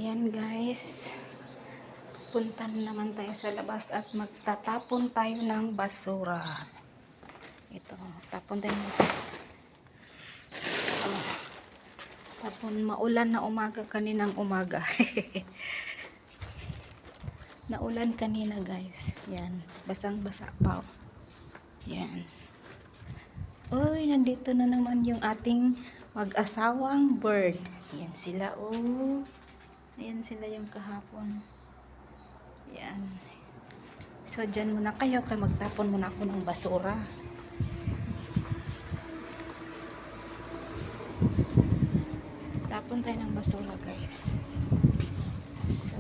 Ayan guys, punta naman tayo sa labas at magtatapon tayo ng basura. Ito, tapon tayo ng tapon. Maulan na umaga, kaninang umaga. Naulan kanina guys. Yan, basang-basa pa. Yan. Uy, nandito na naman yung ating mag-asawang bird. Yan sila, oh. Ayan sila yung kahapon. Yan. So, dyan muna kayo. Kaya magtapon muna ako ng basura. Tapon tayo ng basura, guys. So,